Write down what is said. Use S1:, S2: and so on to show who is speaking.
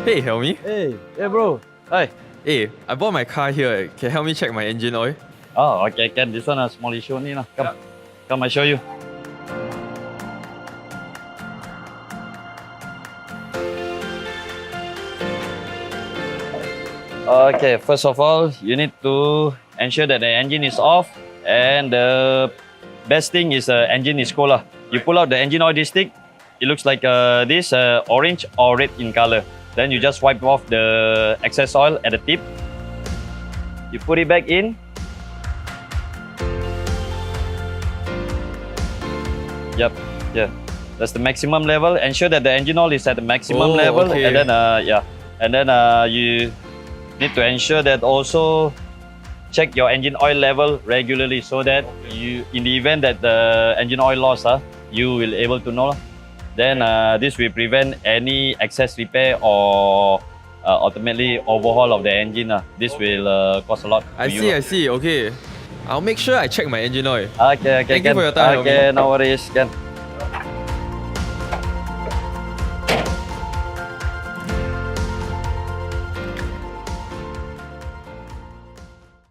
S1: Hey, help me.
S2: Hey bro. Hi.
S1: Hey, I bought my car here. Can you help me check my engine oil?
S2: Oh, okay, can. This one a small issue only lah. Come. Come, I show you. Okay, first of all, you need to ensure that the engine is off, and the best thing is engine is cold lah. You pull out the engine oil dipstick, it looks like this orange or red in color. Then you just wipe off the excess oil at the tip. You put it back in. Yep, yeah. That's the maximum level. Ensure that the engine oil is at the maximum level,
S1: okay.
S2: and then you need to ensure that also check your engine oil level regularly, so that you, in the event that the engine oil loss, you will able to know. Then this will prevent any excess repair or ultimately overhaul of the engine. This will cost a lot.
S1: I see. Okay. I'll make sure I check my engine oil.
S2: Okay,
S1: Thank you for your time,
S2: Okay, no worries, Ken.